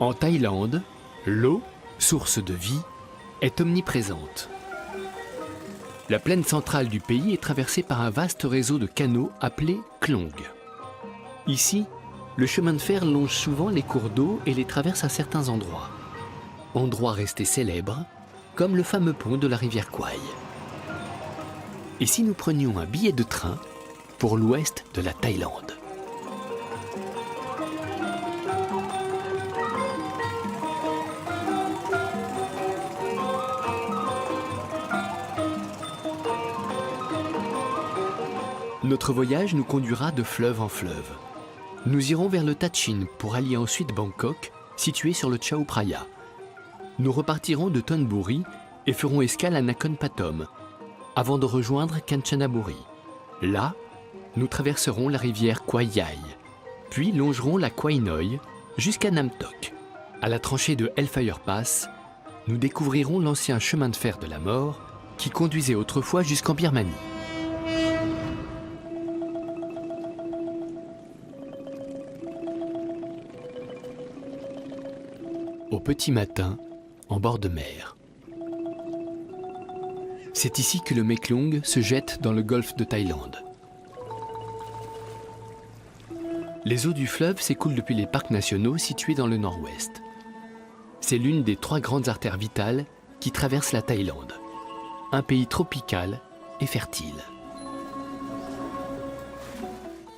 En Thaïlande, l'eau, source de vie, est omniprésente. La plaine centrale du pays est traversée par un vaste réseau de canaux appelés klong. Ici, le chemin de fer longe souvent les cours d'eau et les traverse à certains endroits. Endroits restés célèbres, comme le fameux pont de la rivière Kwai. Et si nous prenions un billet de train pour l'ouest de la Thaïlande? Notre voyage nous conduira de fleuve en fleuve. Nous irons vers le Tachin pour allier ensuite Bangkok, situé sur le Chao Phraya. Nous repartirons de Thonburi et ferons escale à Nakhon Pathom, avant de rejoindre Kanchanaburi. Là, nous traverserons la rivière Kwai Yai, puis longerons la Kwai Noi jusqu'à Nam Tok. À la tranchée de Hellfire Pass, nous découvrirons l'ancien chemin de fer de la mort qui conduisait autrefois jusqu'en Birmanie. Au petit matin, en bord de mer. C'est ici que le Mekong se jette dans le golfe de Thaïlande. Les eaux du fleuve s'écoulent depuis les parcs nationaux situés dans le nord-ouest. C'est l'une des 3 grandes artères vitales qui traversent la Thaïlande, un pays tropical et fertile.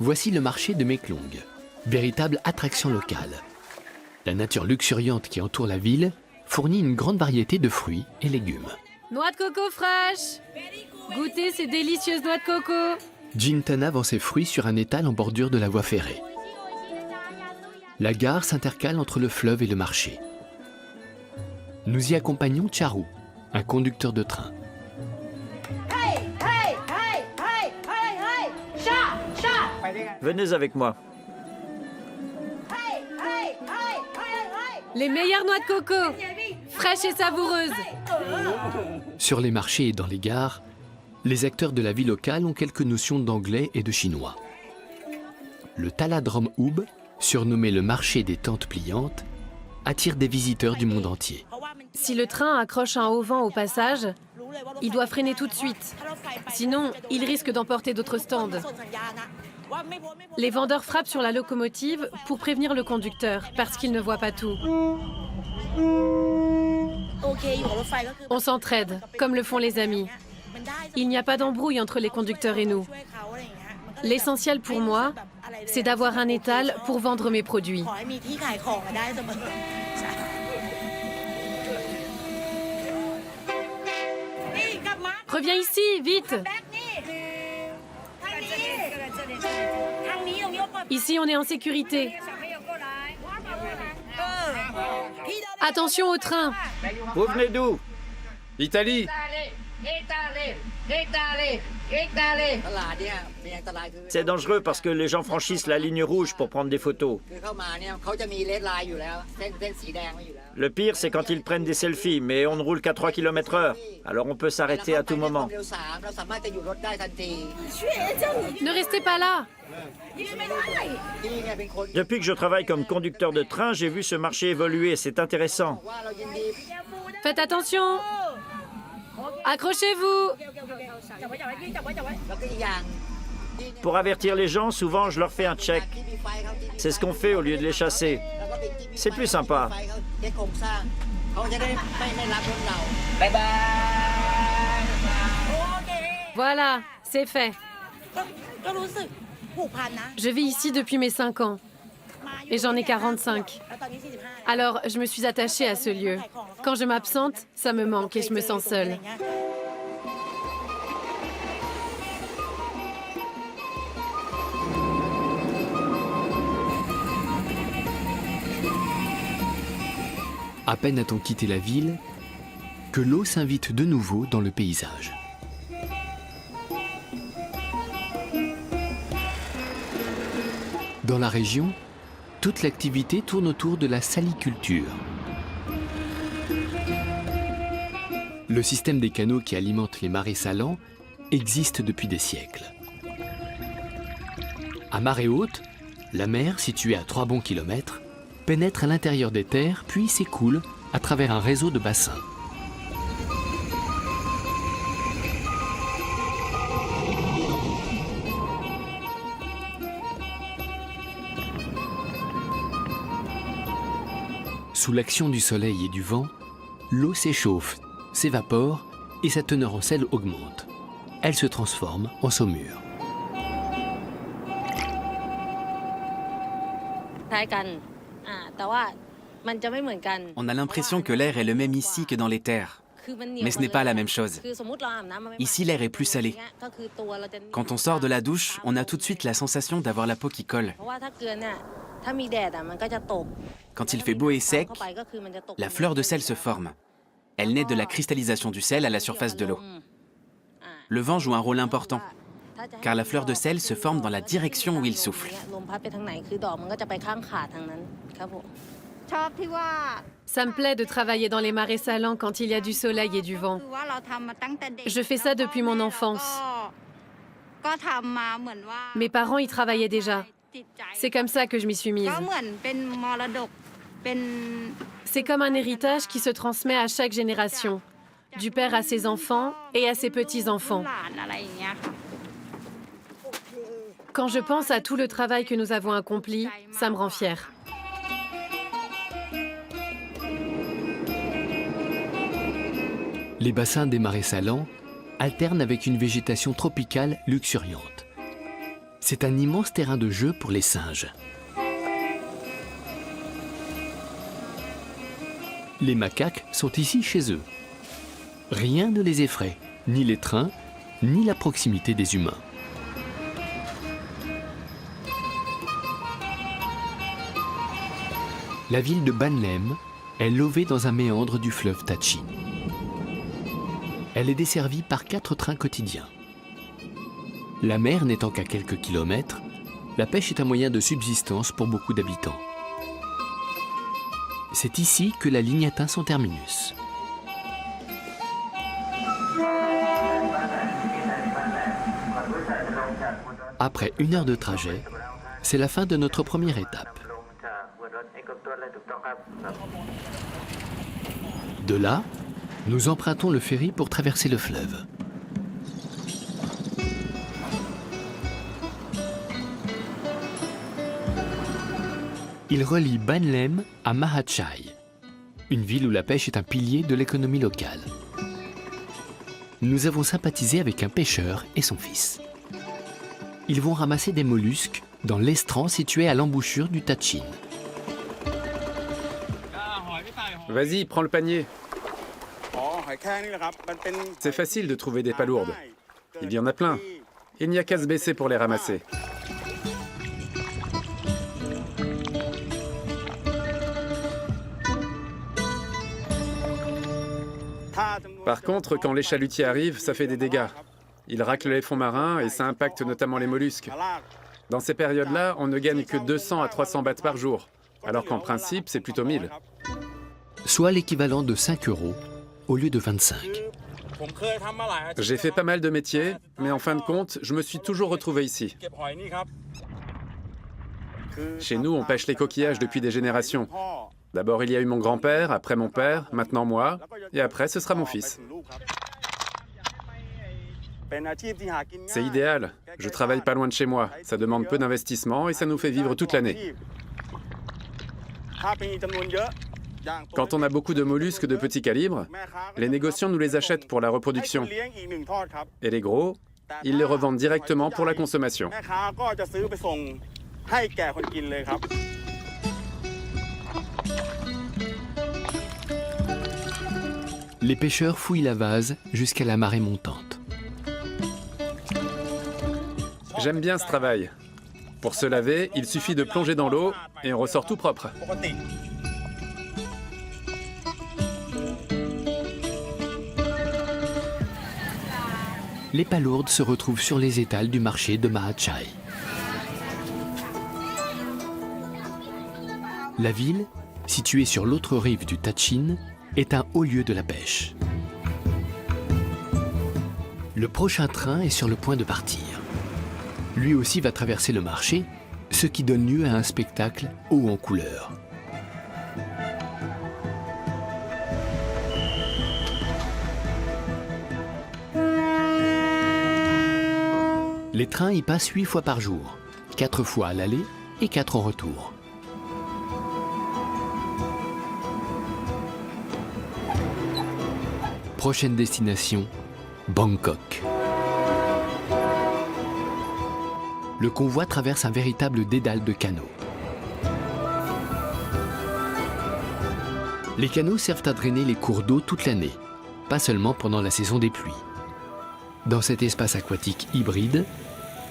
Voici le marché de Mekong, véritable attraction locale. La nature luxuriante qui entoure la ville fournit une grande variété de fruits et légumes. Noix de coco fraîches! Goûtez ces délicieuses noix de coco! Jintana vend ses fruits sur un étal en bordure de la voie ferrée. La gare s'intercale entre le fleuve et le marché. Nous y accompagnons Charu, un conducteur de train. Venez avec moi. Les meilleures noix de coco! Fraîches et savoureuses! Sur les marchés et dans les gares, les acteurs de la vie locale ont quelques notions d'anglais et de chinois. Le Taladrom Oub, surnommé le marché des tentes pliantes, attire des visiteurs du monde entier. Si le train accroche un auvent au passage, il doit freiner tout de suite. Sinon, il risque d'emporter d'autres stands. Les vendeurs frappent sur la locomotive pour prévenir le conducteur, parce qu'il ne voit pas tout. On s'entraide, comme le font les amis. Il n'y a pas d'embrouille entre les conducteurs et nous. L'essentiel pour moi, c'est d'avoir un étal pour vendre mes produits. Reviens ici, vite! Ici, on est en sécurité. Attention au train! Vous venez d'où? L'Italie. C'est dangereux parce que les gens franchissent la ligne rouge pour prendre des photos. Le pire, c'est quand ils prennent des selfies, mais on ne roule qu'à 3 km/h. Alors on peut s'arrêter à tout moment. Ne restez pas là! Depuis que je travaille comme conducteur de train, j'ai vu ce marché évoluer. C'est intéressant. Faites attention! Accrochez-vous! Pour avertir les gens, souvent je leur fais un check. C'est ce qu'on fait au lieu de les chasser. C'est plus sympa. Voilà, c'est fait. Je vis ici depuis mes 5 ans. Et j'en ai 45. Alors, je me suis attachée à ce lieu. Quand je m'absente, ça me manque et je me sens seule. À peine a-t-on quitté la ville que l'eau s'invite de nouveau dans le paysage. Dans la région, toute l'activité tourne autour de la saliculture. Le système des canaux qui alimentent les marais salants existe depuis des siècles. À marée haute, la mer, située à 3 bons kilomètres, pénètre à l'intérieur des terres puis s'écoule à travers un réseau de bassins. Sous l'action du soleil et du vent, l'eau s'échauffe, s'évapore et sa teneur en sel augmente. Elle se transforme en saumure. On a l'impression que l'air est le même ici que dans les terres. Mais ce n'est pas la même chose. Ici, l'air est plus salé. Quand on sort de la douche, on a tout de suite la sensation d'avoir la peau qui colle. Quand il fait beau et sec, la fleur de sel se forme. Elle naît de la cristallisation du sel à la surface de l'eau. Le vent joue un rôle important, car la fleur de sel se forme dans la direction où il souffle. Ça me plaît de travailler dans les marais salants quand il y a du soleil et du vent. Je fais ça depuis mon enfance. Mes parents y travaillaient déjà. C'est comme ça que je m'y suis mise. C'est comme un héritage qui se transmet à chaque génération, du père à ses enfants et à ses petits-enfants. Quand je pense à tout le travail que nous avons accompli, ça me rend fière. Les bassins des marais salants alternent avec une végétation tropicale luxuriante. C'est un immense terrain de jeu pour les singes. Les macaques sont ici chez eux. Rien ne les effraie, ni les trains, ni la proximité des humains. La ville de Banlem est levée dans un méandre du fleuve Tachin. Elle est desservie par 4 trains quotidiens. La mer n'étant qu'à quelques kilomètres, la pêche est un moyen de subsistance pour beaucoup d'habitants. C'est ici que la ligne atteint son terminus. Après 1 heure de trajet, c'est la fin de notre première étape. De là, nous empruntons le ferry pour traverser le fleuve. Il relie Banlem à Mahachai, une ville où la pêche est un pilier de l'économie locale. Nous avons sympathisé avec un pêcheur et son fils. Ils vont ramasser des mollusques dans l'estran situé à l'embouchure du Tachin. Vas-y, prends le panier. C'est facile de trouver des palourdes. Il y en a plein. Il n'y a qu'à se baisser pour les ramasser. Par contre, quand les chalutiers arrivent, ça fait des dégâts. Ils raclent les fonds marins et ça impacte notamment les mollusques. Dans ces périodes-là, on ne gagne que 200 à 300 bahts par jour, alors qu'en principe, c'est plutôt 1000. Soit l'équivalent de 5 € au lieu de 25. J'ai fait pas mal de métiers, mais en fin de compte, je me suis toujours retrouvé ici. Chez nous, on pêche les coquillages depuis des générations. D'abord, il y a eu mon grand-père, après mon père, maintenant moi, et après, ce sera mon fils. C'est idéal. Je travaille pas loin de chez moi. Ça demande peu d'investissement et ça nous fait vivre toute l'année. Quand on a beaucoup de mollusques de petit calibre, les négociants nous les achètent pour la reproduction. Et les gros, ils les revendent directement pour la consommation. Les pêcheurs fouillent la vase jusqu'à la marée montante. J'aime bien ce travail. Pour se laver, il suffit de plonger dans l'eau et on ressort tout propre. Les palourdes se retrouvent sur les étals du marché de Mahachai. La ville, située sur l'autre rive du Tachin, est un haut lieu de la pêche. Le prochain train est sur le point de partir. Lui aussi va traverser le marché, ce qui donne lieu à un spectacle haut en couleur. Les trains y passent 8 fois par jour, 4 fois à l'aller et 4 au retour. Prochaine destination, Bangkok. Le convoi traverse un véritable dédale de canaux. Les canaux servent à drainer les cours d'eau toute l'année, pas seulement pendant la saison des pluies. Dans cet espace aquatique hybride,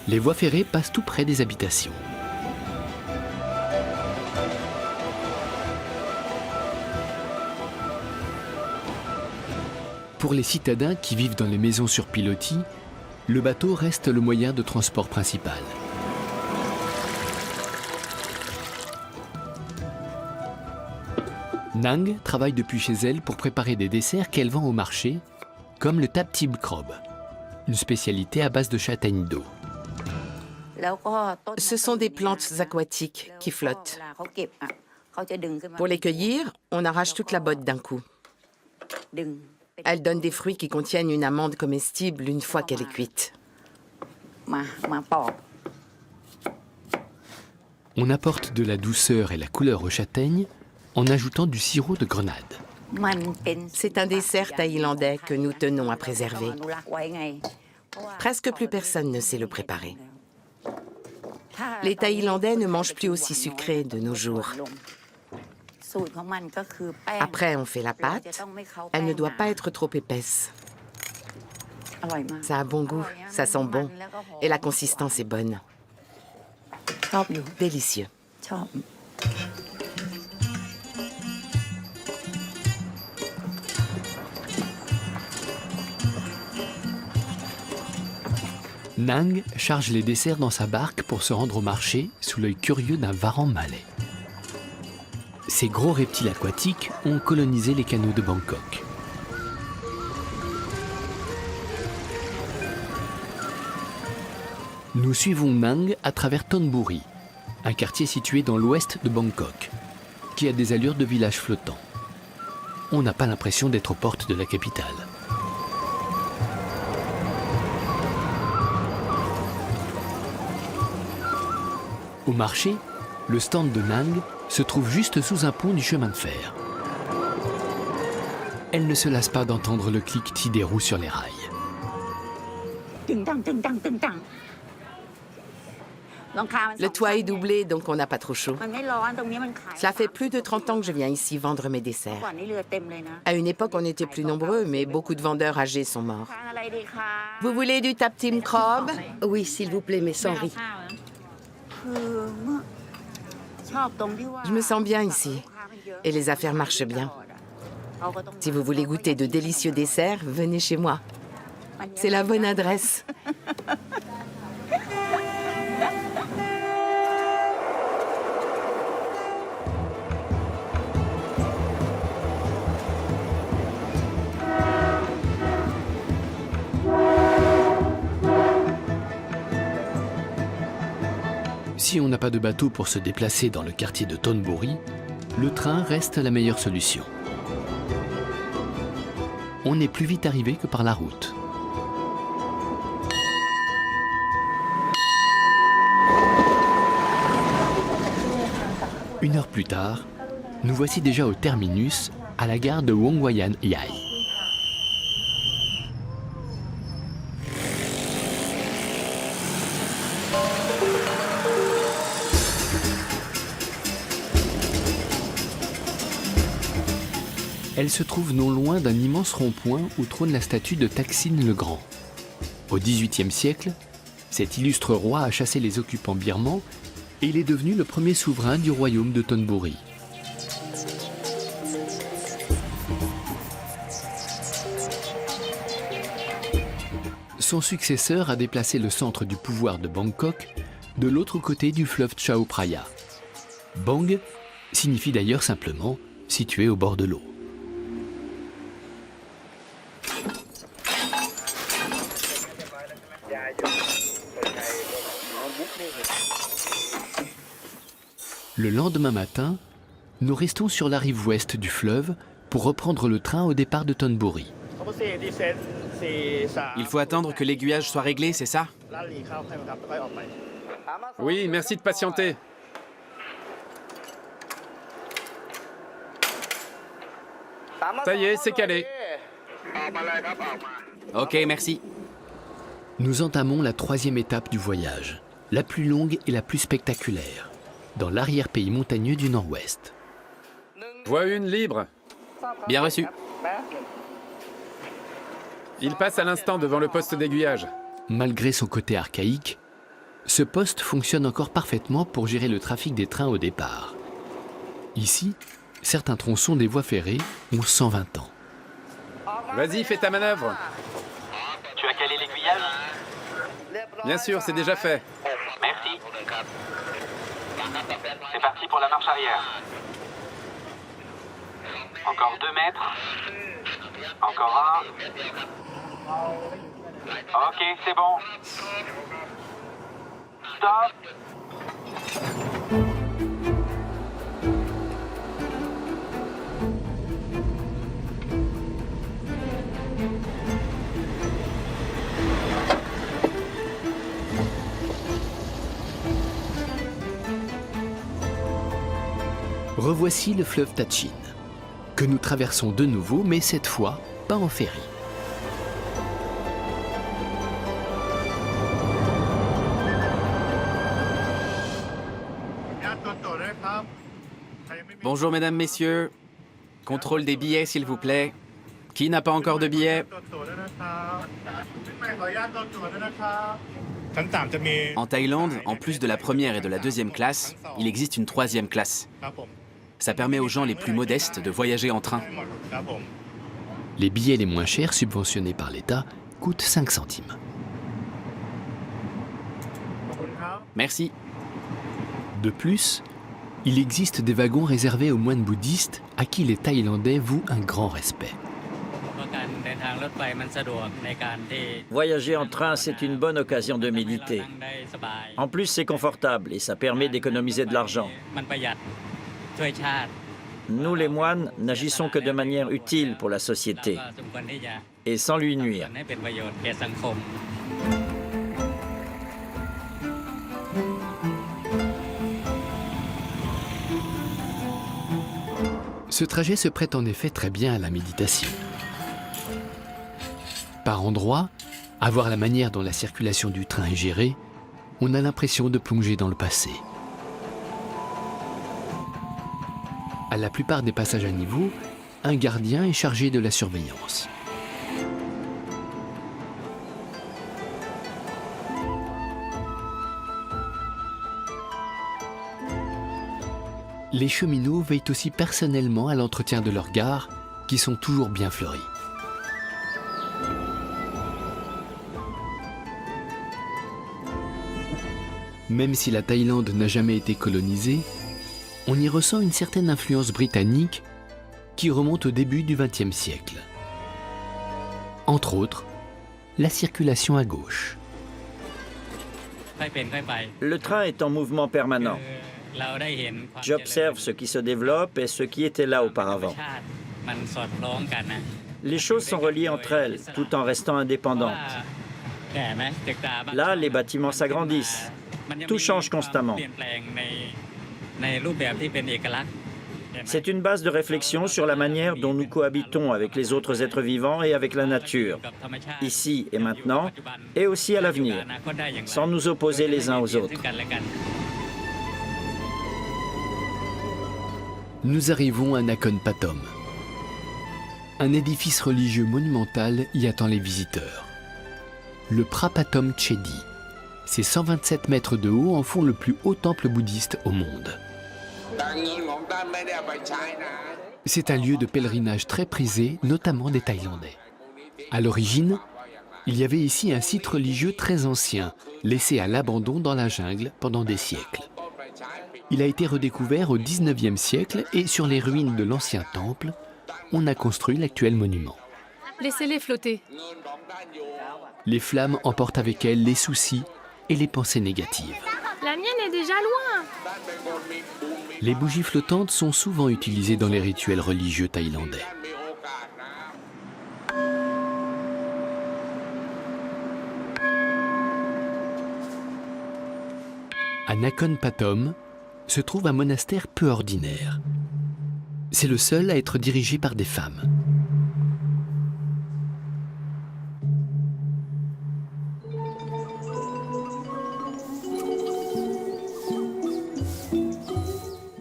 les voies ferrées passent tout près des habitations. Pour les citadins qui vivent dans les maisons sur pilotis, le bateau reste le moyen de transport principal. Nang travaille depuis chez elle pour préparer des desserts qu'elle vend au marché, comme le tap tim krob, une spécialité à base de châtaigne d'eau. Ce sont des plantes aquatiques qui flottent. Pour les cueillir, on arrache toute la botte d'un coup. Elle donne des fruits qui contiennent une amande comestible une fois qu'elle est cuite. On apporte de la douceur et la couleur aux châtaignes en ajoutant du sirop de grenade. C'est un dessert thaïlandais que nous tenons à préserver. Presque plus personne ne sait le préparer. Les Thaïlandais ne mangent plus aussi sucré de nos jours. Après, on fait la pâte. Elle ne doit pas être trop épaisse. Ça a bon goût, ça sent bon. Et la consistance est bonne. Délicieux. Nang charge les desserts dans sa barque pour se rendre au marché sous l'œil curieux d'un varan malais. Ces gros reptiles aquatiques ont colonisé les canaux de Bangkok. Nous suivons Nang à travers Thonburi, un quartier situé dans l'ouest de Bangkok, qui a des allures de village flottant. On n'a pas l'impression d'être aux portes de la capitale. Au marché, le stand de Nang se trouve juste sous un pont du chemin de fer. Elle ne se lasse pas d'entendre le cliquetis des roues sur les rails. Le toit est doublé, donc on n'a pas trop chaud. Cela fait plus de 30 ans que je viens ici vendre mes desserts. À une époque, on était plus nombreux, mais beaucoup de vendeurs âgés sont morts. Vous voulez du tap tim krob? Oui, s'il vous plaît, mais sans riz. Je me sens bien ici. Et les affaires marchent bien. Si vous voulez goûter de délicieux desserts, venez chez moi. C'est la bonne adresse. Si on n'a pas de bateau pour se déplacer dans le quartier de Thonburi, le train reste la meilleure solution. On est plus vite arrivé que par la route. Une heure plus tard, nous voici déjà au terminus, à la gare de Wongwayan Yai. Elle se trouve non loin d'un immense rond-point où trône la statue de Thaksin le Grand. Au XVIIIe siècle, cet illustre roi a chassé les occupants birmans et il est devenu le premier souverain du royaume de Thonburi. Son successeur a déplacé le centre du pouvoir de Bangkok de l'autre côté du fleuve Chao Phraya. Bang signifie d'ailleurs simplement situé au bord de l'eau. Le lendemain matin, nous restons sur la rive ouest du fleuve pour reprendre le train au départ de Thonburi. Il faut attendre que l'aiguillage soit réglé, c'est ça? Oui, merci de patienter. Ça y est, c'est calé. Ok, merci. Nous entamons la 3e étape du voyage, la plus longue et la plus spectaculaire, dans l'arrière-pays montagneux du Nord-Ouest. Voie 1 libre. Bien reçu. Il passe à l'instant devant le poste d'aiguillage. Malgré son côté archaïque, ce poste fonctionne encore parfaitement pour gérer le trafic des trains au départ. Ici, certains tronçons des voies ferrées ont 120 ans. Vas-y, fais ta manœuvre. Tu as calé l'aiguillage? Bien sûr, c'est déjà fait. Merci. C'est parti pour la marche arrière. Encore 2 mètres. Encore 1. Ok, c'est bon. Stop. Revoici le fleuve Tachin, que nous traversons de nouveau, mais cette fois, pas en ferry. Bonjour mesdames, messieurs. Contrôle des billets, s'il vous plaît. Qui n'a pas encore de billets? En Thaïlande, en plus de la première et de la deuxième classe, il existe une 3e classe. Ça permet aux gens les plus modestes de voyager en train. Les billets les moins chers, subventionnés par l'État, coûtent 5 centimes. Merci. De plus, il existe des wagons réservés aux moines bouddhistes à qui les Thaïlandais vouent un grand respect. Voyager en train, c'est une bonne occasion de méditer. En plus, c'est confortable et ça permet d'économiser de l'argent. Nous, les moines, n'agissons que de manière utile pour la société et sans lui nuire. Ce trajet se prête en effet très bien à la méditation. Par endroits, à voir la manière dont la circulation du train est gérée, on a l'impression de plonger dans le passé. À la plupart des passages à niveau, un gardien est chargé de la surveillance. Les cheminots veillent aussi personnellement à l'entretien de leurs gares, qui sont toujours bien fleuries. Même si la Thaïlande n'a jamais été colonisée, on y ressent une certaine influence britannique qui remonte au début du XXe siècle. Entre autres, la circulation à gauche. Le train est en mouvement permanent. J'observe ce qui se développe et ce qui était là auparavant. Les choses sont reliées entre elles, tout en restant indépendantes. Là, les bâtiments s'agrandissent. Tout change constamment. C'est une base de réflexion sur la manière dont nous cohabitons avec les autres êtres vivants et avec la nature, ici et maintenant, et aussi à l'avenir, sans nous opposer les uns aux autres. Nous arrivons à Nakhon Pathom. Un édifice religieux monumental y attend les visiteurs. Le Prapathom Chedi. Ses 127 mètres de haut en font le plus haut temple bouddhiste au monde. C'est un lieu de pèlerinage très prisé, notamment des Thaïlandais. À l'origine, il y avait ici un site religieux très ancien, laissé à l'abandon dans la jungle pendant des siècles. Il a été redécouvert au XIXe siècle et sur les ruines de l'ancien temple, on a construit l'actuel monument. Laissez-les flotter. Les flammes emportent avec elles les soucis et les pensées négatives. La mienne est déjà loin. Les bougies flottantes sont souvent utilisées dans les rituels religieux thaïlandais. À Nakhon Pathom se trouve un monastère peu ordinaire. C'est le seul à être dirigé par des femmes.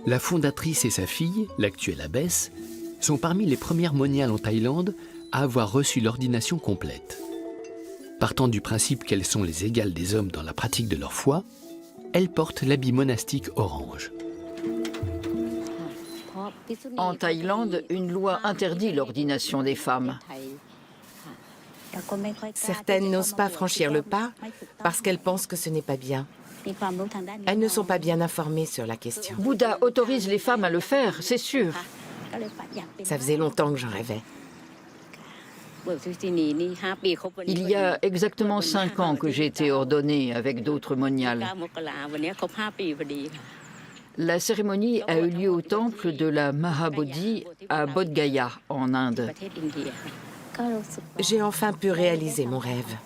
La fondatrice et sa fille, l'actuelle abbesse, sont parmi les premières moniales en Thaïlande à avoir reçu l'ordination complète. Partant du principe qu'elles sont les égales des hommes dans la pratique de leur foi, elles portent l'habit monastique orange. En Thaïlande, une loi interdit l'ordination des femmes. Certaines n'osent pas franchir le pas parce qu'elles pensent que ce n'est pas bien. Elles ne sont pas bien informées sur la question. Bouddha autorise les femmes à le faire, c'est sûr. Ça faisait longtemps que j'en rêvais. Il y a exactement 5 ans que j'ai été ordonnée avec d'autres moniales. La cérémonie a eu lieu au temple de la Mahabodhi à Bodh Gaya, en Inde. J'ai enfin pu réaliser mon rêve.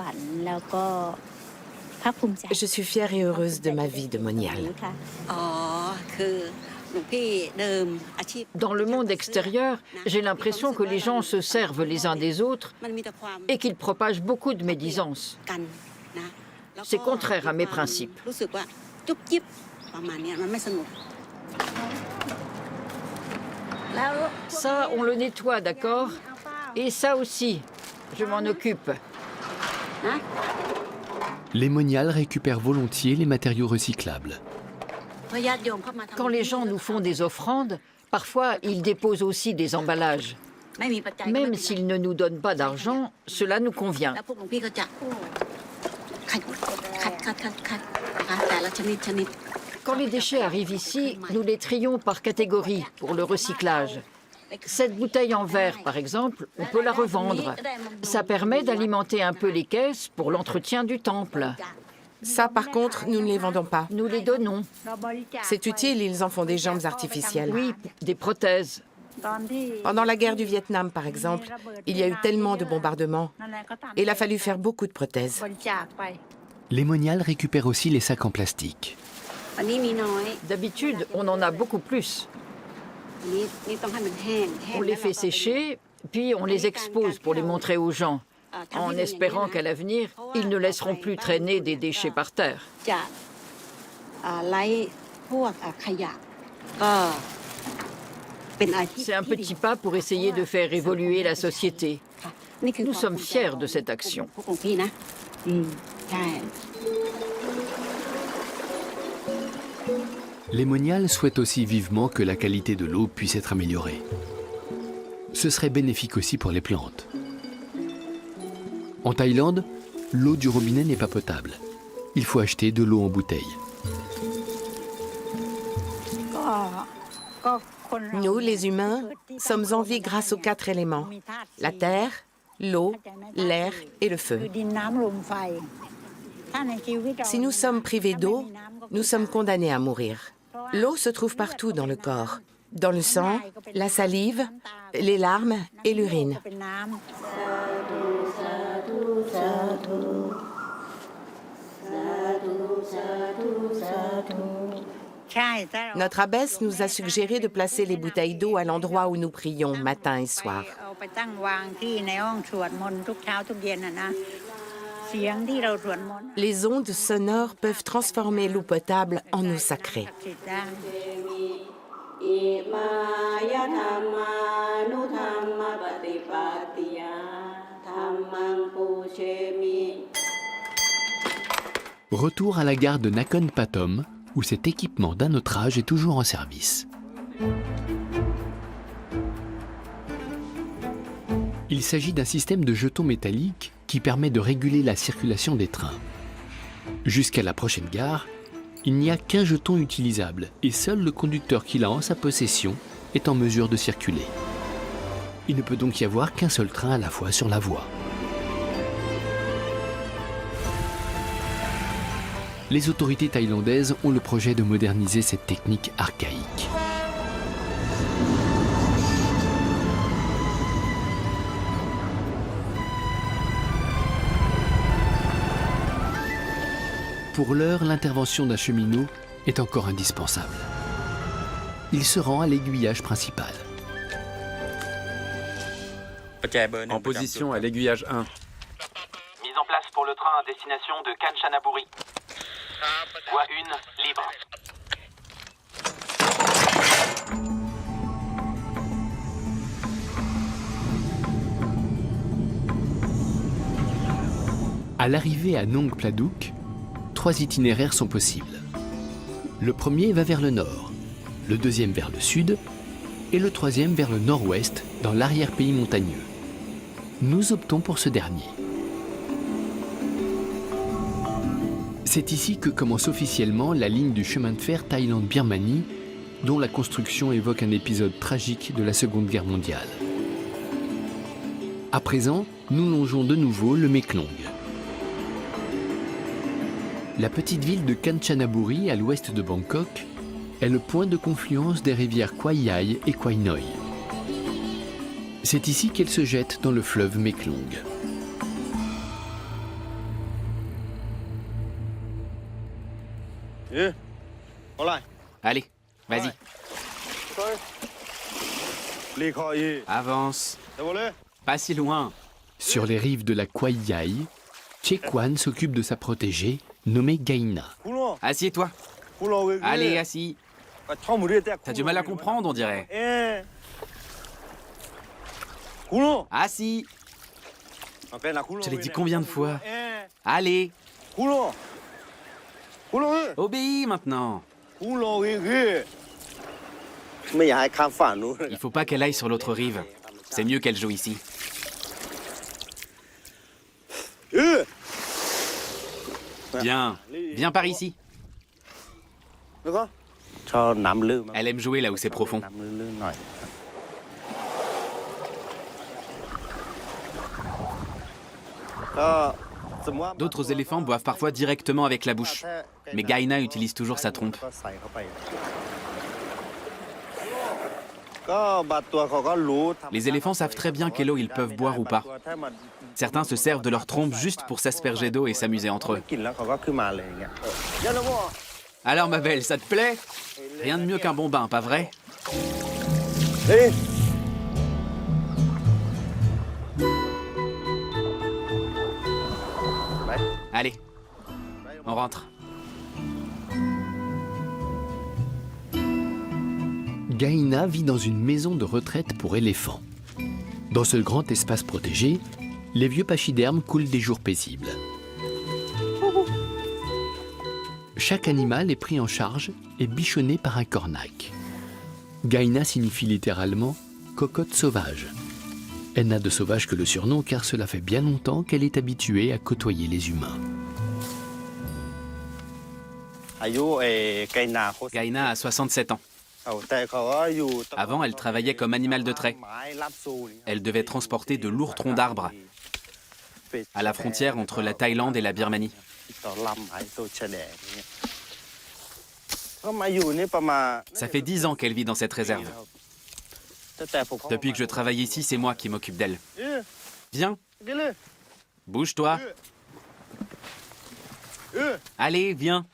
Je suis fière et heureuse de ma vie de moniale. Dans le monde extérieur, j'ai l'impression que les gens se servent les uns des autres et qu'ils propagent beaucoup de médisance. C'est contraire à mes principes. Ça, on le nettoie, d'accord? Et ça aussi, je m'en occupe. Les moniales récupèrent volontiers les matériaux recyclables. Quand les gens nous font des offrandes, parfois ils déposent aussi des emballages. Même s'ils ne nous donnent pas d'argent, cela nous convient. Quand les déchets arrivent ici, nous les trions par catégorie pour le recyclage. Cette bouteille en verre, par exemple, on peut la revendre. Ça permet d'alimenter un peu les caisses pour l'entretien du temple. Ça, par contre, nous ne les vendons pas. Nous les donnons. C'est utile, ils en font des jambes artificielles. Oui, des prothèses. Pendant la guerre du Vietnam, par exemple, il y a eu tellement de bombardements. Et il a fallu faire beaucoup de prothèses. Les moniales récupèrent aussi les sacs en plastique. D'habitude, on en a beaucoup plus. On les fait sécher, puis on les expose pour les montrer aux gens, en espérant qu'à l'avenir, ils ne laisseront plus traîner des déchets par terre. C'est un petit pas pour essayer de faire évoluer la société. Nous sommes fiers de cette action. Les moniales souhaitent aussi vivement que la qualité de l'eau puisse être améliorée. Ce serait bénéfique aussi pour les plantes. En Thaïlande, l'eau du robinet n'est pas potable. Il faut acheter de l'eau en bouteille. Nous, les humains, sommes en vie grâce aux 4 éléments. La terre, l'eau, l'air et le feu. Si nous sommes privés d'eau, nous sommes condamnés à mourir. L'eau se trouve partout dans le corps, dans le sang, la salive, les larmes et l'urine. Notre abbesse nous a suggéré de placer les bouteilles d'eau à l'endroit où nous prions matin et soir. Les ondes sonores peuvent transformer l'eau potable en eau sacrée. Retour à la gare de Nakhon Pathom, où cet équipement d'un autre âge est toujours en service. Il s'agit d'un système de jetons métalliques qui permet de réguler la circulation des trains. Jusqu'à la prochaine gare, il n'y a qu'un jeton utilisable et seul le conducteur qui l'a en sa possession est en mesure de circuler. Il ne peut donc y avoir qu'un seul train à la fois sur la voie. Les autorités thaïlandaises ont le projet de moderniser cette technique archaïque. Pour l'heure, l'intervention d'un cheminot est encore indispensable. Il se rend à l'aiguillage principal. En position à l'aiguillage 1. Mise en place pour le train à destination de Kanchanaburi. Voie 1, libre. À l'arrivée à Nong Pladuk, 3 itinéraires sont possibles. Le premier va vers le nord, le deuxième vers le sud et le troisième vers le nord-ouest dans l'arrière-pays montagneux. Nous optons pour ce dernier. C'est ici que commence officiellement la ligne du chemin de fer Thaïlande-Birmanie, dont la construction évoque un épisode tragique de la Seconde Guerre mondiale. À présent, nous longeons de nouveau le Méklong. La petite ville de Kanchanaburi, à l'ouest de Bangkok, est le point de confluence des rivières Khoi Yai et Khoi Noi. C'est ici qu'elle se jette dans le fleuve Méklong. Allez, vas-y. Avance. Pas si loin. Sur les rives de la Khoi Yai, Che Kwan s'occupe de sa protégée, nommée Gaina. Assieds-toi. Allez, assis. T'as du mal à comprendre, on dirait. Assis. Je te l'ai dit combien de fois? Allez. Obéis maintenant. Il faut pas qu'elle aille sur l'autre rive. C'est mieux qu'elle joue ici. Viens, viens par ici. Elle aime jouer là où c'est profond. D'autres éléphants boivent parfois directement avec la bouche, mais Gaina utilise toujours sa trompe. Les éléphants savent très bien quelle eau ils peuvent boire ou pas. Certains se servent de leur trompe juste pour s'asperger d'eau et s'amuser entre eux. Alors ma belle, ça te plaît? Rien de mieux qu'un bon bain, pas vrai? Allez, on rentre. Gaina vit dans une maison de retraite pour éléphants. Dans ce grand espace protégé, les vieux pachydermes coulent des jours paisibles. Chaque animal est pris en charge et bichonné par un cornac. Gaina signifie littéralement « cocotte sauvage ». Elle n'a de sauvage que le surnom car cela fait bien longtemps qu'elle est habituée à côtoyer les humains. Gaina a 67 ans. Avant, elle travaillait comme animal de trait. Elle devait transporter de lourds troncs d'arbres à la frontière entre la Thaïlande et la Birmanie. Ça fait 10 ans qu'elle vit dans cette réserve. Depuis que je travaille ici, c'est moi qui m'occupe d'elle. Viens. Bouge-toi. Allez, viens.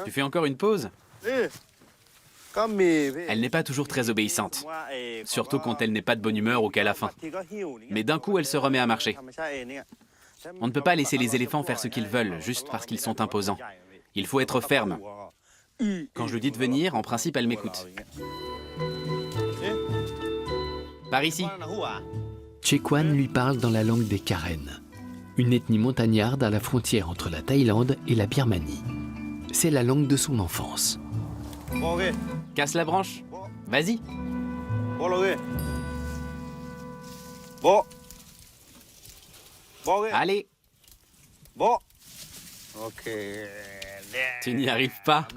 Tu fais encore une pause? Elle n'est pas toujours très obéissante, surtout quand elle n'est pas de bonne humeur ou qu'elle a faim. Mais d'un coup, elle se remet à marcher. On ne peut pas laisser les éléphants faire ce qu'ils veulent, juste parce qu'ils sont imposants. Il faut être ferme. Quand je lui dis de venir, en principe, elle m'écoute. Par ici. Che Kwan lui parle dans la langue des Karen, une ethnie montagnarde à la frontière entre la Thaïlande et la Birmanie. C'est la langue de son enfance. Casse la branche. Vas-y. Allez. Tu n'y arrives pas?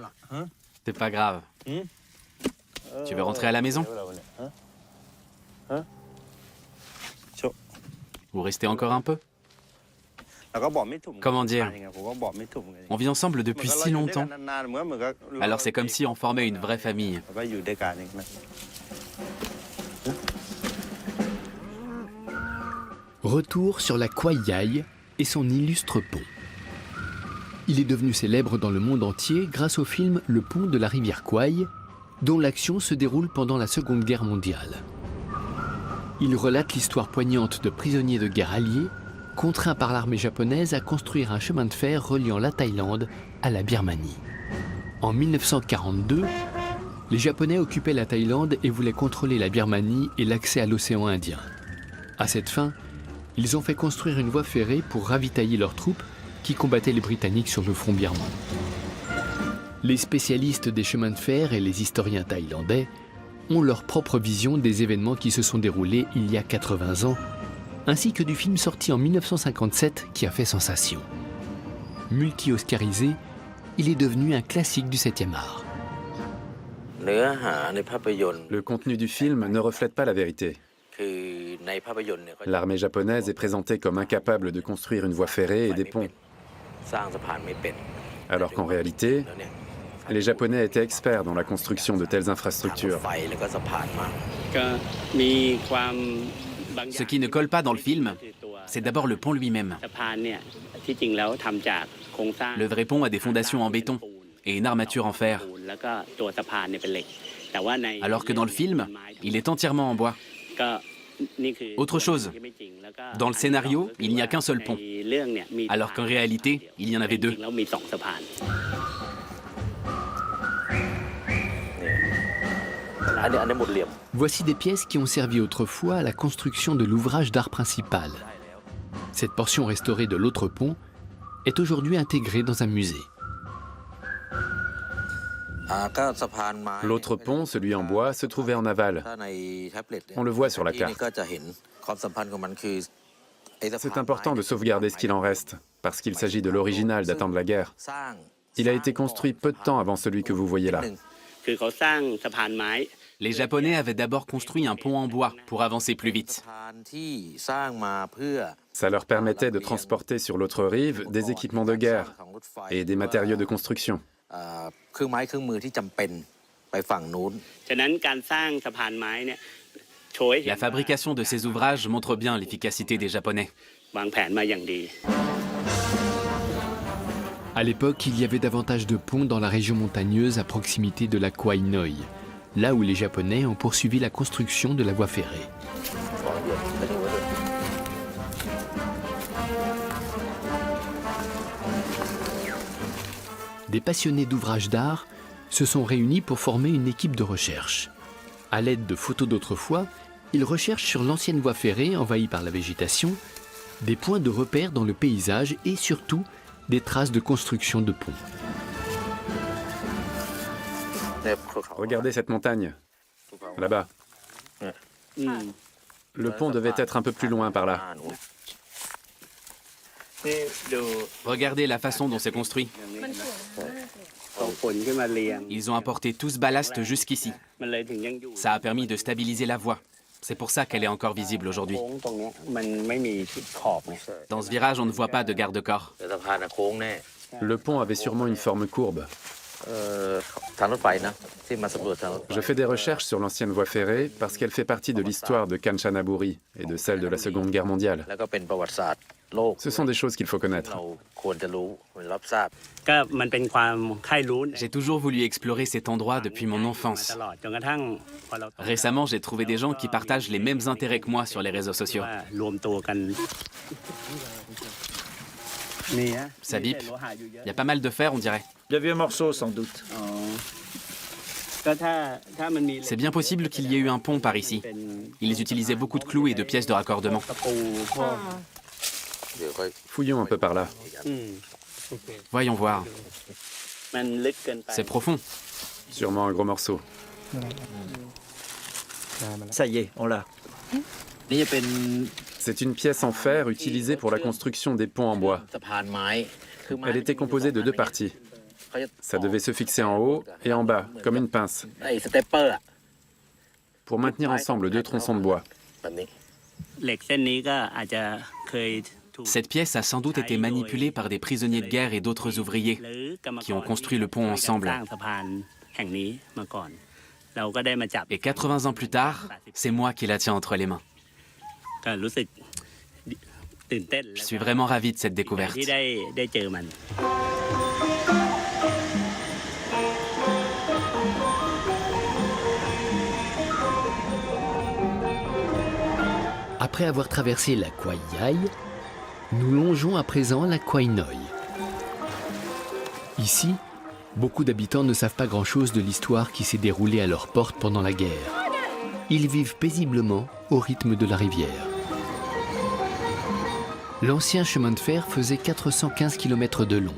C'est pas grave. Tu veux rentrer à la maison? Ou rester encore un peu? Comment dire? On vit ensemble depuis si longtemps. Alors c'est comme si on formait une vraie famille. Retour sur la Khoi Yai et son illustre pont. Il est devenu célèbre dans le monde entier grâce au film Le pont de la rivière Kwai, dont l'action se déroule pendant la Seconde Guerre mondiale. Il relate l'histoire poignante de prisonniers de guerre alliés, contraints par l'armée japonaise à construire un chemin de fer reliant la Thaïlande à la Birmanie. En 1942, les Japonais occupaient la Thaïlande et voulaient contrôler la Birmanie et l'accès à l'océan Indien. À cette fin, ils ont fait construire une voie ferrée pour ravitailler leurs troupes qui combattaient les Britanniques sur le front birman. Les spécialistes des chemins de fer et les historiens thaïlandais ont leur propre vision des événements qui se sont déroulés il y a 80 ans, ainsi que du film sorti en 1957 qui a fait sensation. Multi-oscarisé, il est devenu un classique du 7e art. Le contenu du film ne reflète pas la vérité. L'armée japonaise est présentée comme incapable de construire une voie ferrée et des ponts. Alors qu'en réalité, les Japonais étaient experts dans la construction de telles infrastructures. Ce qui ne colle pas dans le film, c'est d'abord le pont lui-même. Le vrai pont a des fondations en béton et une armature en fer. Alors que dans le film, il est entièrement en bois. Autre chose, dans le scénario, il n'y a qu'un seul pont, alors qu'en réalité, il y en avait deux. Voici des pièces qui ont servi autrefois à la construction de l'ouvrage d'art principal. Cette portion restaurée de l'autre pont est aujourd'hui intégrée dans un musée. L'autre pont, celui en bois, se trouvait en aval. On le voit sur la carte. C'est important de sauvegarder ce qu'il en reste, parce qu'il s'agit de l'original datant de la guerre. Il a été construit peu de temps avant celui que vous voyez là. Les Japonais avaient d'abord construit un pont en bois pour avancer plus vite. Ça leur permettait de transporter sur l'autre rive des équipements de guerre et des matériaux de construction. La fabrication de ces ouvrages montre bien l'efficacité des Japonais. À l'époque, il y avait davantage de ponts dans la région montagneuse à proximité de la Kwai Noi, là où les Japonais ont poursuivi la construction de la voie ferrée. Des passionnés d'ouvrages d'art se sont réunis pour former une équipe de recherche. À l'aide de photos d'autrefois, ils recherchent sur l'ancienne voie ferrée envahie par la végétation des points de repère dans le paysage et surtout des traces de construction de ponts. Regardez cette montagne, là-bas. Le pont devait être un peu plus loin par là. Regardez la façon dont c'est construit. Ils ont apporté tout ce ballast jusqu'ici. Ça a permis de stabiliser la voie. C'est pour ça qu'elle est encore visible aujourd'hui. Dans ce virage, on ne voit pas de garde-corps. Le pont avait sûrement une forme courbe. Je fais des recherches sur l'ancienne voie ferrée parce qu'elle fait partie de l'histoire de Kanchanaburi et de celle de la Seconde Guerre mondiale. Ce sont des choses qu'il faut connaître. J'ai toujours voulu explorer cet endroit depuis mon enfance. Récemment, j'ai trouvé des gens qui partagent les mêmes intérêts que moi sur les réseaux sociaux. Ça bip. Il y a pas mal de fer, on dirait. De vieux morceaux, sans doute. C'est bien possible qu'il y ait eu un pont par ici. Ils utilisaient beaucoup de clous et de pièces de raccordement. Fouillons un peu par là. Voyons voir. C'est profond. Sûrement un gros morceau. Ça y est, on l'a. C'est une pièce en fer utilisée pour la construction des ponts en bois. Elle était composée de deux parties. Ça devait se fixer en haut et en bas, comme une pince, pour maintenir ensemble deux tronçons de bois. Cette pièce a sans doute été manipulée par des prisonniers de guerre et d'autres ouvriers qui ont construit le pont ensemble. Et 80 ans plus tard, c'est moi qui la tiens entre les mains. Je suis vraiment ravi de cette découverte. Après avoir traversé la Kwai Yai, nous longeons à présent la Kwai Noi. Ici, beaucoup d'habitants ne savent pas grand-chose de l'histoire qui s'est déroulée à leur porte pendant la guerre. Ils vivent paisiblement au rythme de la rivière. L'ancien chemin de fer faisait 415 km de long.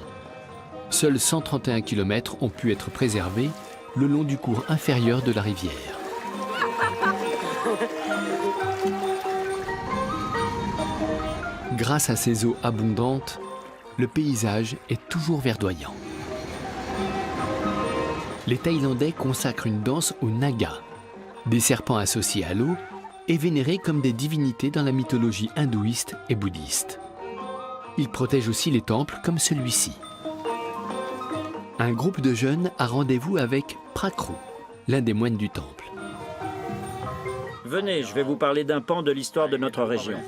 Seuls 131 km ont pu être préservés le long du cours inférieur de la rivière. Grâce à ces eaux abondantes, le paysage est toujours verdoyant. Les Thaïlandais consacrent une danse aux Nagas, des serpents associés à l'eau et vénérés comme des divinités dans la mythologie hindouiste et bouddhiste. Ils protègent aussi les temples comme celui-ci. Un groupe de jeunes a rendez-vous avec Prakru, l'un des moines du temple. Venez, je vais vous parler d'un pan de l'histoire de notre région.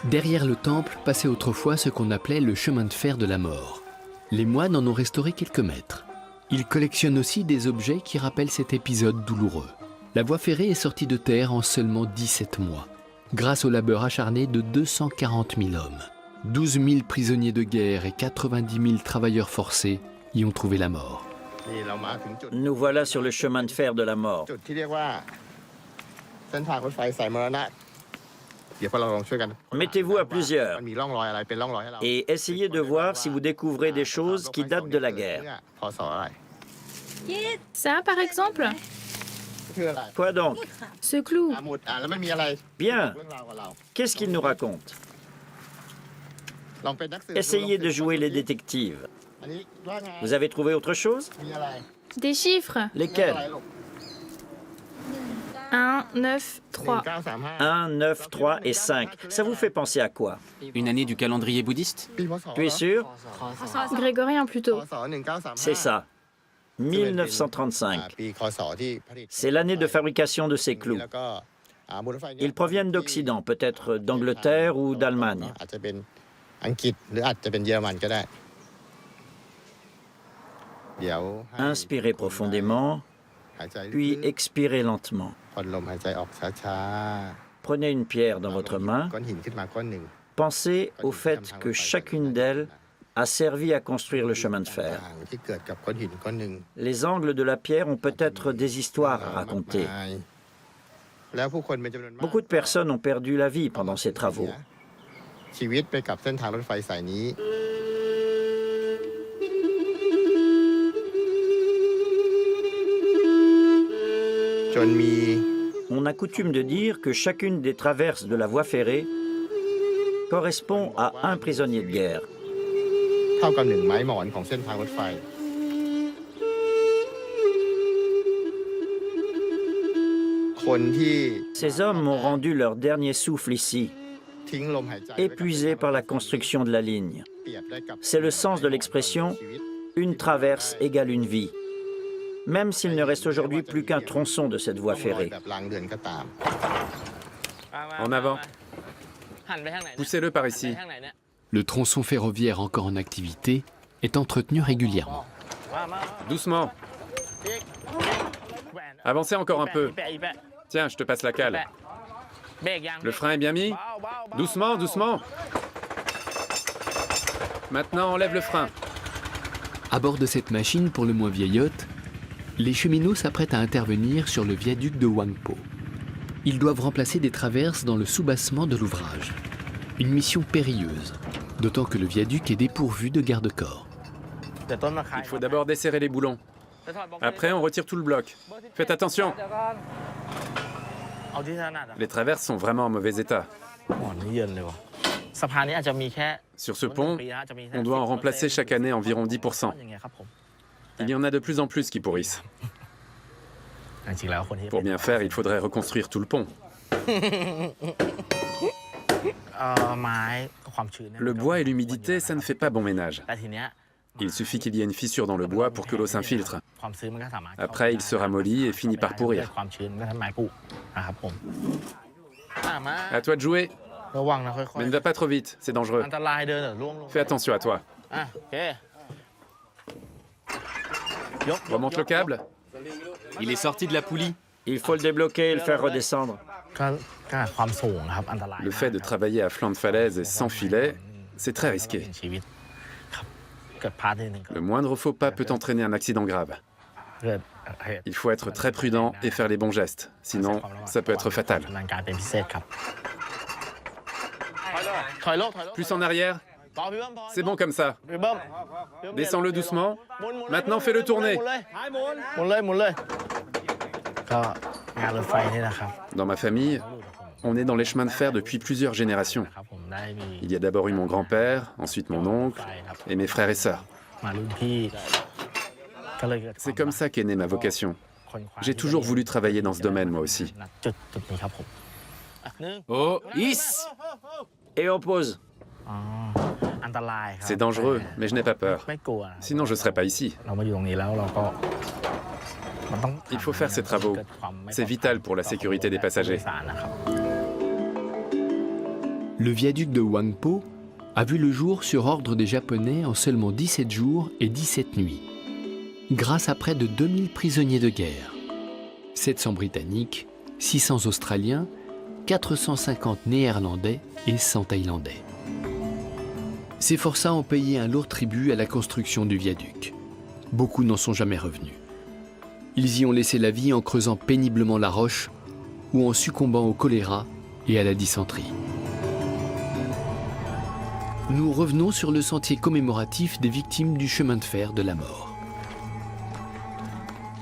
Derrière le temple passait autrefois ce qu'on appelait le chemin de fer de la mort. Les moines en ont restauré quelques mètres. Ils collectionnent aussi des objets qui rappellent cet épisode douloureux. La voie ferrée est sortie de terre en seulement 17 mois, grâce au labeur acharné de 240 000 hommes. 12 000 prisonniers de guerre et 90 000 travailleurs forcés y ont trouvé la mort. Nous voilà sur le chemin de fer de la mort. Mettez-vous à plusieurs et essayez de voir si vous découvrez des choses qui datent de la guerre. Ça, par exemple? Quoi donc? Ce clou. Bien. Qu'est-ce qu'il nous raconte? Essayez de jouer les détectives. Vous avez trouvé autre chose? Des chiffres. Lesquels? 1, 9, 3. 1, 9, 3 et 5. Ça vous fait penser à quoi? Une année du calendrier bouddhiste? Tu es sûr? Grégorien plutôt. C'est ça. 1935. C'est l'année de fabrication de ces clous. Ils proviennent d'Occident, peut-être d'Angleterre ou d'Allemagne. Inspirez profondément, puis expirez lentement. Prenez une pierre dans votre main. Pensez au fait que chacune d'elles a servi à construire le chemin de fer. Les angles de la pierre ont peut-être des histoires à raconter. Beaucoup de personnes ont perdu la vie pendant ces travaux. On a coutume de dire que chacune des traverses de la voie ferrée correspond à un prisonnier de guerre. Ces hommes ont rendu leur dernier souffle ici, épuisés par la construction de la ligne. C'est le sens de l'expression « une traverse égale une vie », même s'il ne reste aujourd'hui plus qu'un tronçon de cette voie ferrée. En avant. Poussez-le par ici. Le tronçon ferroviaire encore en activité est entretenu régulièrement. Doucement. Avancez encore un peu. Tiens, je te passe la cale. Le frein est bien mis? Doucement, doucement. Maintenant, enlève le frein. À bord de cette machine pour le moins vieillotte, les cheminots s'apprêtent à intervenir sur le viaduc de Huangpo. Ils doivent remplacer des traverses dans le soubassement de l'ouvrage. Une mission périlleuse, d'autant que le viaduc est dépourvu de garde-corps. Il faut d'abord desserrer les boulons. Après, on retire tout le bloc. Faites attention. Les traverses sont vraiment en mauvais état. Sur ce pont, on doit en remplacer chaque année environ 10%. Il y en a de plus en plus qui pourrissent. Pour bien faire, il faudrait reconstruire tout le pont. Le bois et l'humidité, ça ne fait pas bon ménage. Il suffit qu'il y ait une fissure dans le bois pour que l'eau s'infiltre. Après, il se ramollit et finit par pourrir. À toi de jouer. Mais ne va pas trop vite, c'est dangereux. Fais attention à toi. Remonte le câble. Il est sorti de la poulie. Il faut le débloquer et le faire redescendre. Le fait de travailler à flanc de falaise et sans filet, c'est très risqué. Le moindre faux pas peut entraîner un accident grave. Il faut être très prudent et faire les bons gestes, sinon ça peut être fatal. Plus en arrière. C'est bon comme ça. Descends-le doucement. Maintenant, fais-le tourner. Dans ma famille, on est dans les chemins de fer depuis plusieurs générations. Il y a d'abord eu mon grand-père, ensuite mon oncle et mes frères et sœurs. C'est comme ça qu'est née ma vocation. J'ai toujours voulu travailler dans ce domaine, moi aussi. Oh, Is! Et on pose. C'est dangereux, mais je n'ai pas peur. Sinon, je ne serais pas ici. Il faut faire ces travaux. C'est vital pour la sécurité des passagers. Le viaduc de Huangpo a vu le jour sur ordre des Japonais en seulement 17 jours et 17 nuits, grâce à près de 2000 prisonniers de guerre, 700 Britanniques, 600 Australiens, 450 Néerlandais et 100 Thaïlandais. Ces forçats ont payé un lourd tribut à la construction du viaduc. Beaucoup n'en sont jamais revenus. Ils y ont laissé la vie en creusant péniblement la roche ou en succombant au choléra et à la dysenterie. Nous revenons sur le sentier commémoratif des victimes du chemin de fer de la mort.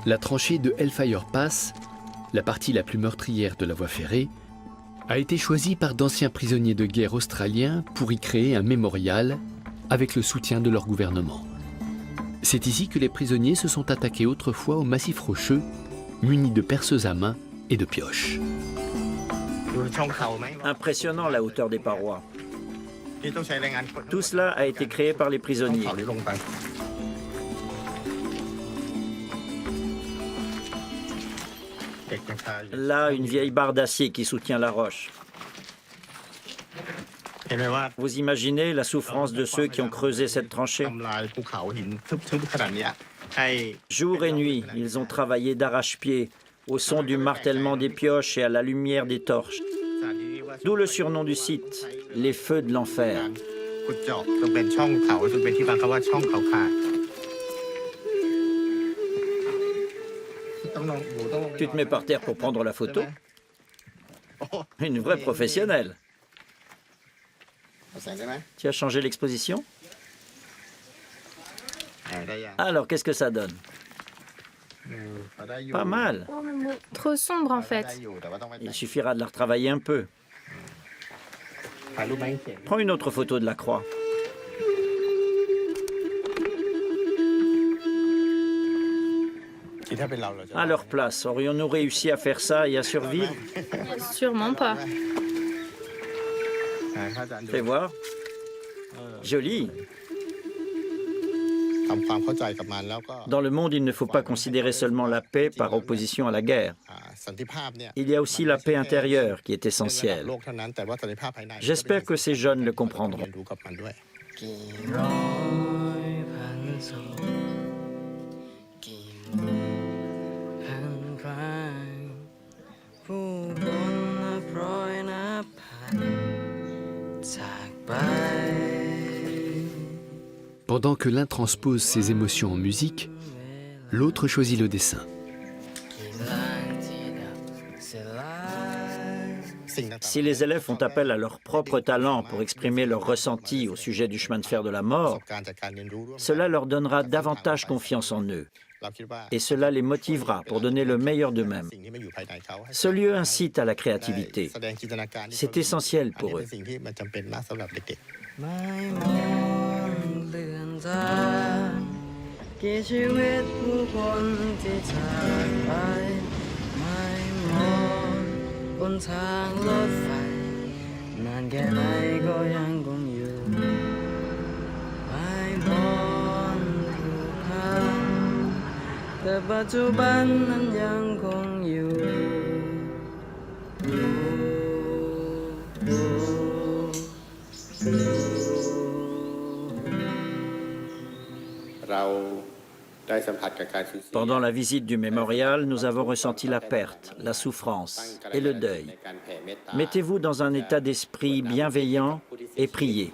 La tranchée de Hellfire Pass, la partie la plus meurtrière de la voie ferrée, a été choisie par d'anciens prisonniers de guerre australiens pour y créer un mémorial avec le soutien de leur gouvernement. C'est ici que les prisonniers se sont attaqués autrefois au massif rocheux, munis de perceuses à main et de pioches. Impressionnant la hauteur des parois. Tout cela a été créé par les prisonniers. Là, une vieille barre d'acier qui soutient la roche. Vous imaginez la souffrance de ceux qui ont creusé cette tranchée? Jour et nuit, ils ont travaillé d'arrache-pied, au son du martèlement des pioches et à la lumière des torches. D'où le surnom du site, les feux de l'enfer. Tu te mets par terre pour prendre la photo? Une vraie professionnelle. Tu as changé l'exposition? Alors, qu'est-ce que ça donne? Pas mal. Trop sombre en fait. Il suffira de la retravailler un peu. Prends une autre photo de la croix. À leur place, aurions-nous réussi à faire ça et à survivre? Sûrement pas. Fais voir. Joli. Dans le monde, il ne faut pas considérer seulement la paix par opposition à la guerre. Il y a aussi la paix intérieure qui est essentielle. J'espère que ces jeunes le comprendront. Pendant que l'un transpose ses émotions en musique, l'autre choisit le dessin. Si les élèves font appel à leur propre talent pour exprimer leurs ressentis au sujet du chemin de fer de la mort, cela leur donnera davantage confiance en eux. Et cela les motivera pour donner le meilleur d'eux-mêmes. Ce lieu incite à la créativité. C'est essentiel pour eux. Pendant la visite du mémorial, nous avons ressenti la perte, la souffrance et le deuil. Mettez-vous dans un état d'esprit bienveillant et priez.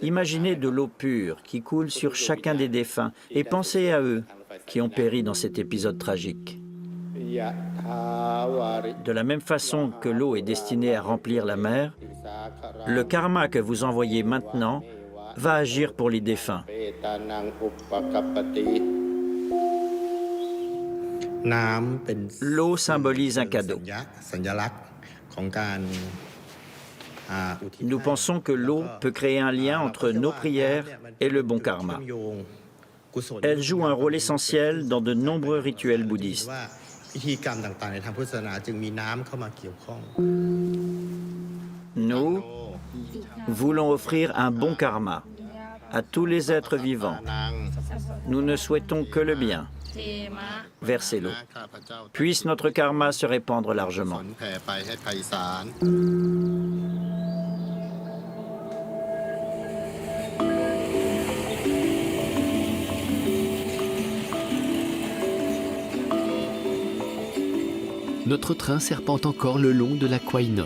Imaginez de l'eau pure qui coule sur chacun des défunts et pensez à eux qui ont péri dans cet épisode tragique. De la même façon que l'eau est destinée à remplir la mer, le karma que vous envoyez maintenant va agir pour les défunts. L'eau symbolise un cadeau. Nous pensons que l'eau peut créer un lien entre nos prières et le bon karma. Elle joue un rôle essentiel dans de nombreux rituels bouddhistes. Nous voulons offrir un bon karma à tous les êtres vivants. Nous ne souhaitons que le bien. Versez l'eau. Puisse notre karma se répandre largement. Notre train serpente encore le long de la Kwai Noi.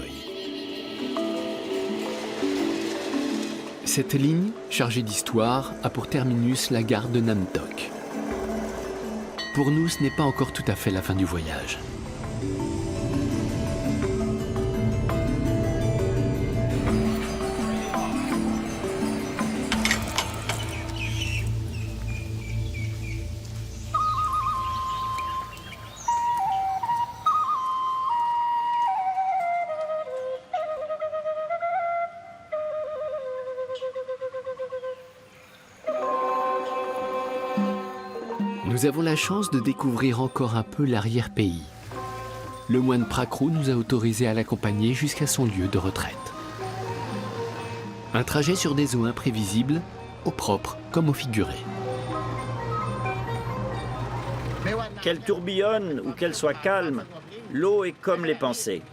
Cette ligne, chargée d'histoire, a pour terminus la gare de Nam Tok. Pour nous, ce n'est pas encore tout à fait la fin du voyage. Nous avons la chance de découvrir encore un peu l'arrière-pays. Le moine Prakrou nous a autorisés à l'accompagner jusqu'à son lieu de retraite. Un trajet sur des eaux imprévisibles, au propre comme au figuré. Qu'elle tourbillonne ou qu'elle soit calme, l'eau est comme les pensées.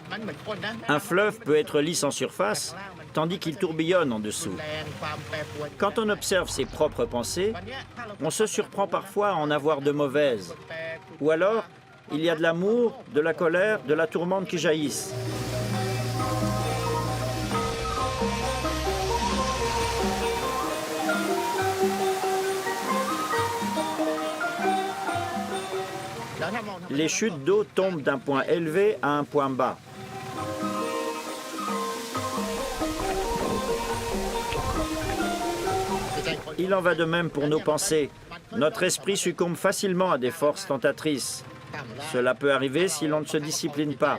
Un fleuve peut être lisse en surface, tandis qu'il tourbillonne en dessous. Quand on observe ses propres pensées, on se surprend parfois à en avoir de mauvaises. Ou alors, il y a de l'amour, de la colère, de la tourmente qui jaillissent. Les chutes d'eau tombent d'un point élevé à un point bas. Il en va de même pour nos pensées. Notre esprit succombe facilement à des forces tentatrices. Cela peut arriver si l'on ne se discipline pas.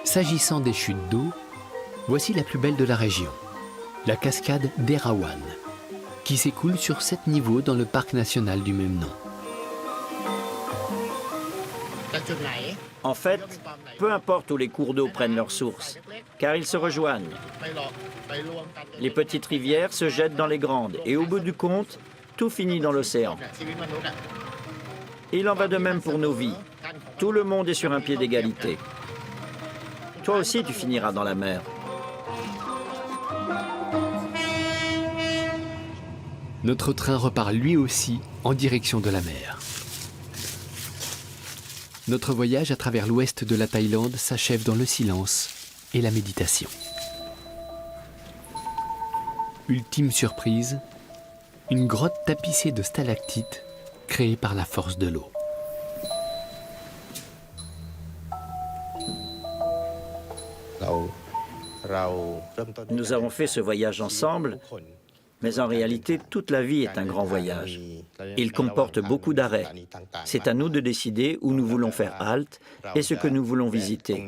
S'agissant des chutes d'eau, voici la plus belle de la région, la cascade d'Erawan, qui s'écoule sur 7 niveaux dans le parc national du même nom. En fait, peu importe où les cours d'eau prennent leur source, car ils se rejoignent. Les petites rivières se jettent dans les grandes et au bout du compte, tout finit dans l'océan. Il en va de même pour nos vies. Tout le monde est sur un pied d'égalité. Toi aussi, tu finiras dans la mer. Notre train repart lui aussi en direction de la mer. Notre voyage à travers l'ouest de la Thaïlande s'achève dans le silence et la méditation. Ultime surprise, une grotte tapissée de stalactites créée par la force de l'eau. Nous avons fait ce voyage ensemble, mais en réalité, toute la vie est un grand voyage. Il comporte beaucoup d'arrêts. C'est à nous de décider où nous voulons faire halte et ce que nous voulons visiter.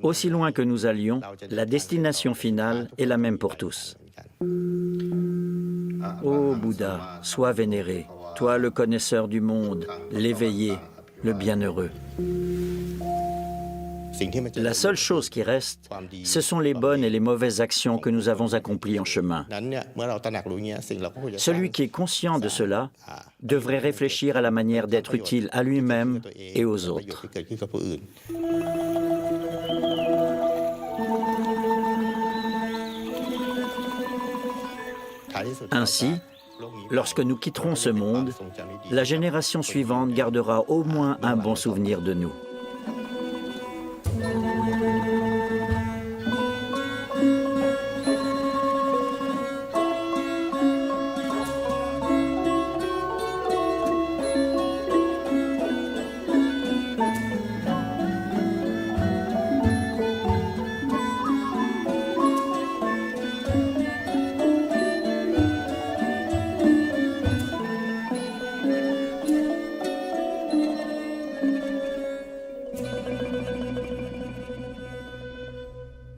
Aussi loin que nous allions, la destination finale est la même pour tous. Ô Bouddha, sois vénéré, toi le connaisseur du monde, l'éveillé, le bienheureux. La seule chose qui reste, ce sont les bonnes et les mauvaises actions que nous avons accomplies en chemin. Celui qui est conscient de cela devrait réfléchir à la manière d'être utile à lui-même et aux autres. Ainsi, lorsque nous quitterons ce monde, la génération suivante gardera au moins un bon souvenir de nous.